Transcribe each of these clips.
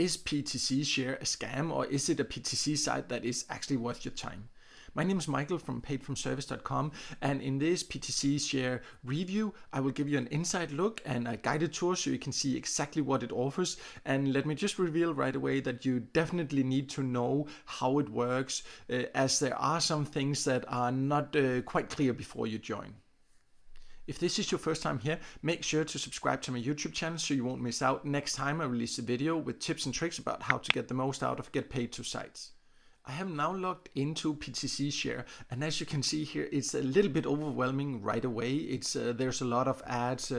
Is PTC Share a scam, or is it a PTC site that is actually worth your time? My name is Michael from paidfromservice.com, and in this PTC Share review, I will give you an inside look and a guided tour so you can see exactly what it offers. And let me just reveal right away that you definitely need to know how it works, as there are some things that are not quite clear before you join. If this is your first time here, make sure to subscribe to my YouTube channel so you won't miss out next time I release a video with tips and tricks about how to get the most out of Get Paid to sites. I have now logged into PTC Share, and as you can see here, it's a little bit overwhelming right away. There's a lot of ads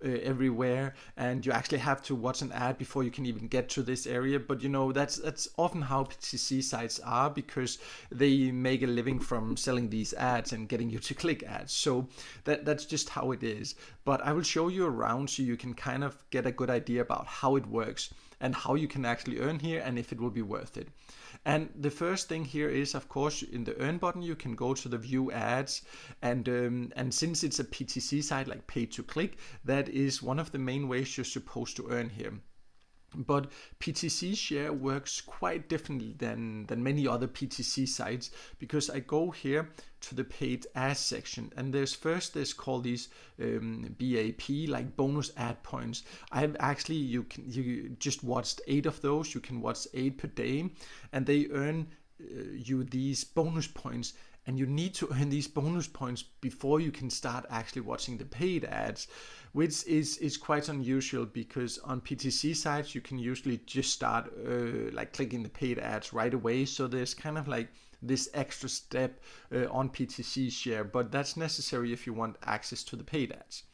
everywhere, and you actually have to watch an ad before you can even get to this area. But you know, that's often how PTC sites are, because they make a living from selling these ads and getting you to click ads. So that's just how it is. But I will show you around so you can kind of get a good idea about how it works and how you can actually earn here and if it will be worth it. And the first thing here is, of course, in the earn button you can go to the view ads, and since it's a PTC site like pay to click, that is one of the main ways you're supposed to earn here. But PTC Share works quite differently than many other PTC sites, because I go here to the paid ads section, and there's called these BAP, like bonus ad points. I've actually, you just watched 8 of those. You can watch 8 per day, and they earn you these bonus points. And you need to earn these bonus points before you can start actually watching the paid ads, which is quite unusual, because on PTC sites you can usually just start like clicking the paid ads right away. So there's kind of like this extra step on PTC Share, but that's necessary if you want access to the paid ads.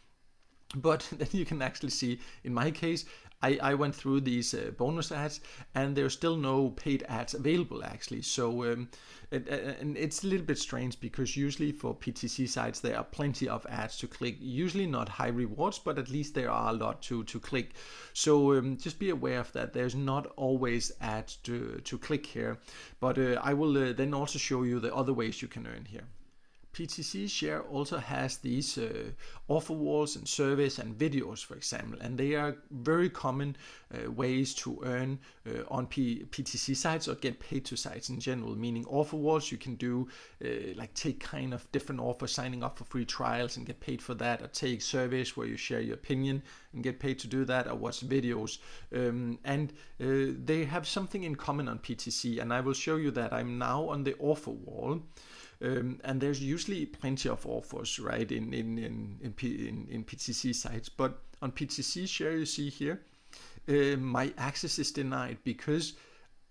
But then you can actually see, in my case, I went through these bonus ads, and there's still no paid ads available actually. So and it's a little bit strange, because usually for PTC sites there are plenty of ads to click, usually not high rewards, but at least there are a lot to click. So just be aware of that. There's not always ads to click here, but I will then also show you the other ways you can earn here. PTC Share also has these offer walls and surveys and videos, for example, and they are very common ways to earn on PTC sites or get paid to sites in general. Meaning offer walls, you can do like take kind of different offers, signing up for free trials and get paid for that, or take surveys where you share your opinion and get paid to do that, or watch videos. And they have something in common on PTC, and I will show you that. I'm now on the offer wall. And there's usually plenty of offers, right, in PTC sites, but on PTC Share, you see here, my access is denied, because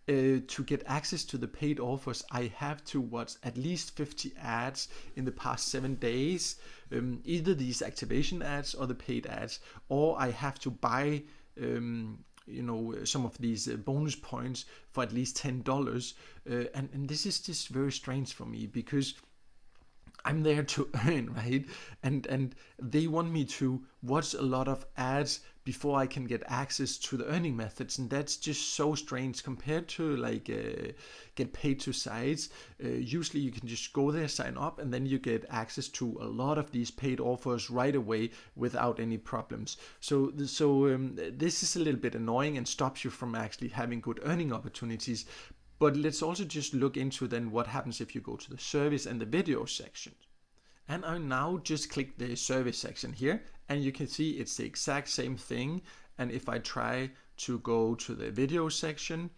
to get access to the paid offers, I have to watch at least 50 ads in the past 7 days, either these activation ads or the paid ads, or I have to buy some of these bonus points for at least $10, and this is just very strange for me, because I'm there to earn, right? And they want me to watch a lot of ads before I can get access to the earning methods, and that's just so strange compared to like get paid to sites. Usually you can just go there, sign up, and then you get access to a lot of these paid offers right away without any problems. So this is a little bit annoying and stops you from actually having good earning opportunities. But let's also just look into then what happens if you go to the service and the video section. And I now just click the service section here, and you can see it's the exact same thing. And if I try to go to the video section,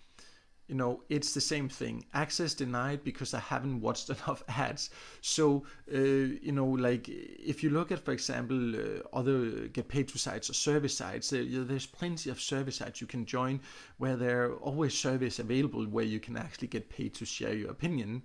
it's the same thing. Access denied because I haven't watched enough ads. So, like if you look at, for example, other get paid to sites or service sites, there's plenty of service sites you can join where there are always surveys available where you can actually get paid to share your opinion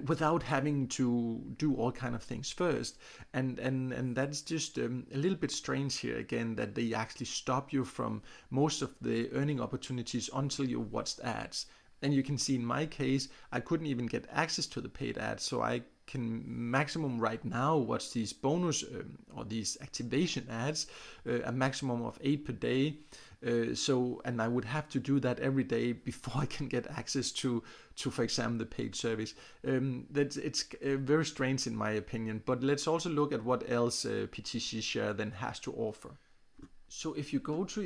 without having to do all kind of things first. And that's just a little bit strange here again, that they actually stop you from most of the earning opportunities until you watched ads. And you can see in my case, I couldn't even get access to the paid ads, so I can maximum right now watch these bonus or these activation ads, a maximum of 8 per day. And I would have to do that every day before I can get access to for example, the paid service. It's very strange in my opinion. But let's also look at what else PTC Share then has to offer. So if you go to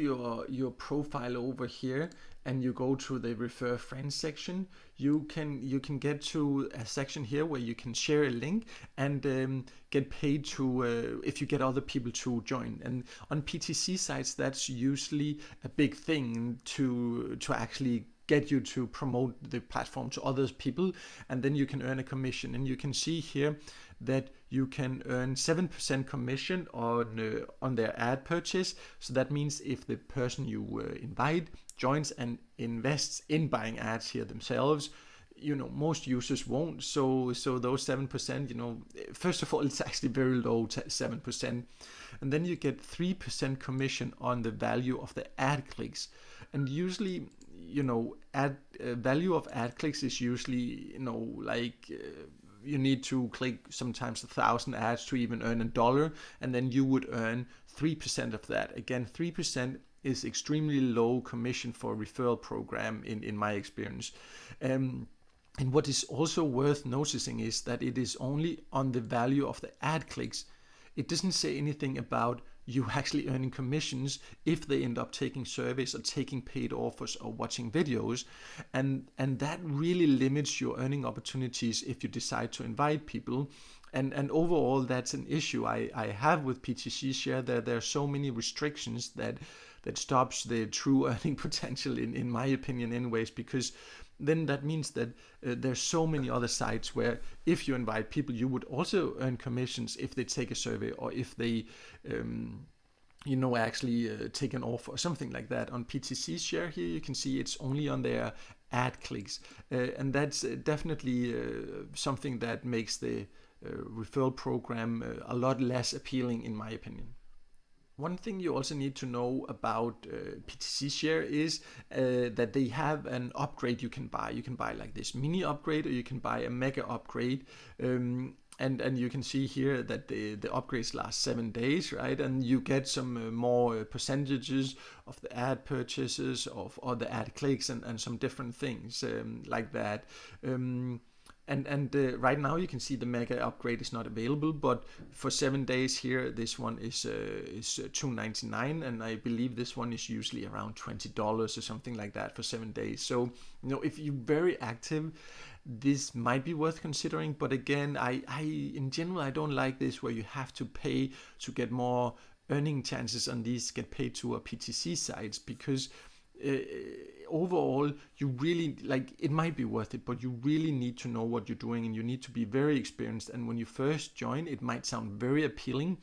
your profile over here and you go to the refer friends section, you can get to a section here where you can share a link and get paid to if you get other people to join. And on PTC sites, that's usually a big thing to actually get you to promote the platform to other people, and then you can earn a commission. And you can see here that you can earn 7% commission on their ad purchase. So that means if the person you invite joins and invests in buying ads here themselves, most users won't. So those 7%, first of all, it's actually very low, 7%. And then you get 3% commission on the value of the ad clicks. And usually, ad value of ad clicks is usually, you need to click sometimes 1,000 ads to even earn $1, and then you would earn 3% of that. Again, 3% is extremely low commission for a referral program in my experience. And what is also worth noticing is that it is only on the value of the ad clicks. It doesn't say anything about you actually earning commissions if they end up taking surveys or taking paid offers or watching videos. And that really limits your earning opportunities if you decide to invite people. And overall, that's an issue I have with PTC Share. There are so many restrictions that stops the true earning potential, in my opinion anyways, because then that means that there's so many other sites where if you invite people, you would also earn commissions if they take a survey or if they actually take an offer or something like that. On PTC Share here, you can see it's only on their ad clicks. And that's definitely something that makes the referral program a lot less appealing, in my opinion. One thing you also need to know about PTC Share is that they have an upgrade you can buy. You can buy like this mini upgrade, or you can buy a mega upgrade. And you can see here that the upgrades last 7 days, right? And you get some more percentages of the ad purchases, or the ad clicks, and some different things like that. And right now you can see the mega upgrade is not available, but for 7 days here, this one is $2.99, and I believe this one is usually around $20 or something like that for 7 days. So if you're very active, this might be worth considering. But again, I in general, I don't like this where you have to pay to get more earning chances on these get paid to a PTC sites, because overall you really, it might be worth it, but you really need to know what you're doing, and you need to be very experienced. And when you first join, it might sound very appealing,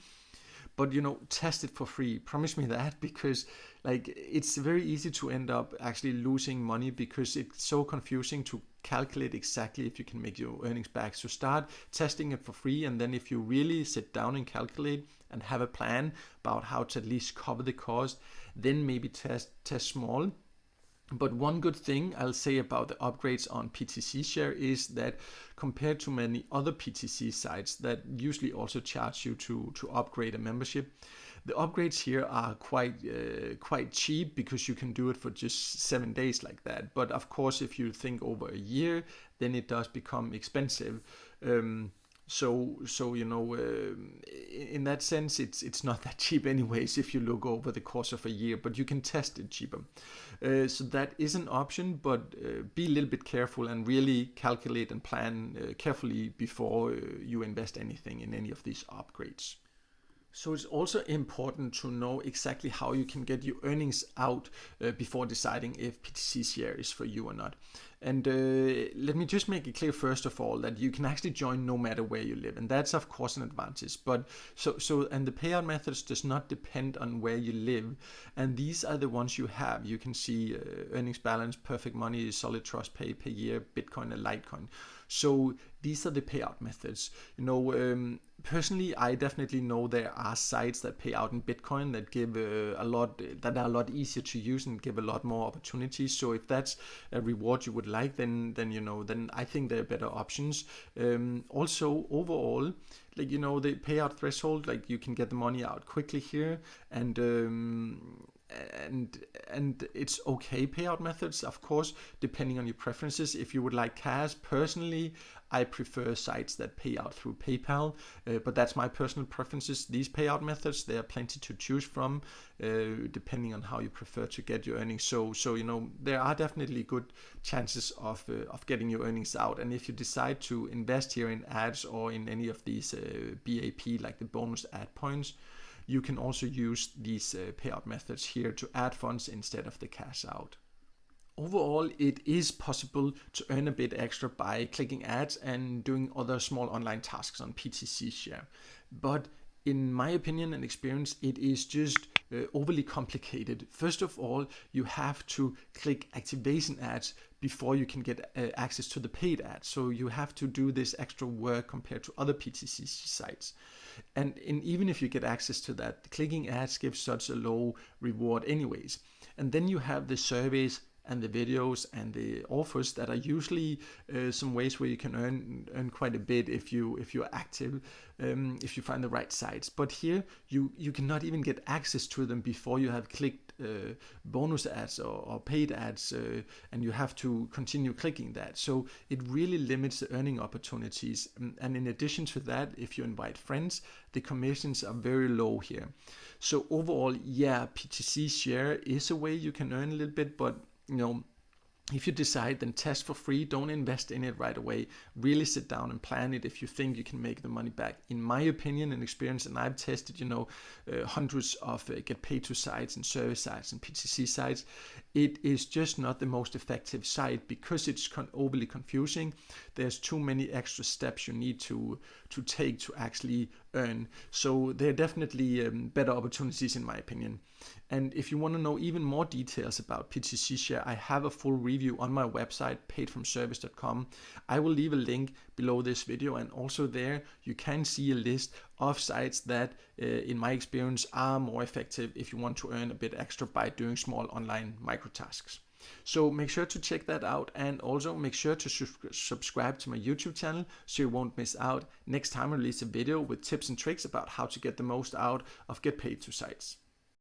but test it for free. Promise me that, because it's very easy to end up actually losing money, because it's so confusing to calculate exactly if you can make your earnings back. So start testing it for free, and then if you really sit down and calculate and have a plan about how to at least cover the cost, then maybe test small. But one good thing I'll say about the upgrades on PTC Share is that compared to many other PTC sites that usually also charge you to upgrade a membership, the upgrades here are quite cheap, because you can do it for just 7 days like that. But of course, if you think over a year, then it does become expensive. So in that sense, it's not that cheap anyways if you look over the course of a year, but you can test it cheaper. So that is an option, but be a little bit careful and really calculate and plan carefully before you invest anything in any of these upgrades. So it's also important to know exactly how you can get your earnings out before deciding if PTC Share is for you or not. And let me just make it clear first of all that you can actually join no matter where you live, and that's of course an advantage. But and the payout methods does not depend on where you live, and these are the ones you have. You can see earnings balance, perfect money, solid trust pay per year, Bitcoin and Litecoin. So these are the payout methods. Personally, I definitely know there are sites that pay out in Bitcoin that give a lot, that are a lot easier to use and give a lot more opportunities. So if that's a reward you would like, then I think there are better options. Also, overall, the payout threshold, you can get the money out quickly here, and and it's okay payout methods, of course, depending on your preferences. If you would like cash, personally, I prefer sites that pay out through PayPal, but that's my personal preferences. These payout methods, there are plenty to choose from, depending on how you prefer to get your earnings. So there are definitely good chances of getting your earnings out. And if you decide to invest here in ads or in any of these BAP, like the bonus ad points, you can also use these payout methods here to add funds instead of the cash out. Overall, it is possible to earn a bit extra by clicking ads and doing other small online tasks on PTC Share. But in my opinion and experience, it is just overly complicated. First of all, you have to click activation ads before you can get access to the paid ads. So you have to do this extra work compared to other PTC sites. And even if you get access to that, clicking ads gives such a low reward anyways. And then you have the surveys and the videos and the offers that are usually some ways where you can earn quite a bit if you're active, if you find the right sites. But here you cannot even get access to them before you have clicked bonus ads or paid ads, and you have to continue clicking that. So it really limits the earning opportunities. And in addition to that, if you invite friends, the commissions are very low here. So overall, yeah, PTC Share is a way you can earn a little bit, but if you decide, then test for free. Don't invest in it right away. Really sit down and plan it if you think you can make the money back. In my opinion and experience, and I've tested, hundreds of get paid to sites and service sites and PTC sites, it is just not the most effective site because it's overly confusing. There's too many extra steps you need to take to actually earn. So there are definitely better opportunities in my opinion. And if you want to know even more details about PTC Share, I have a full review on my website, paidfromservice.com. I will leave a link below this video, and also there you can see a list of sites that, in my experience, are more effective if you want to earn a bit extra by doing small online micro tasks. So make sure to check that out, and also make sure to subscribe to my YouTube channel so you won't miss out next time I release a video with tips and tricks about how to get the most out of Get Paid to sites.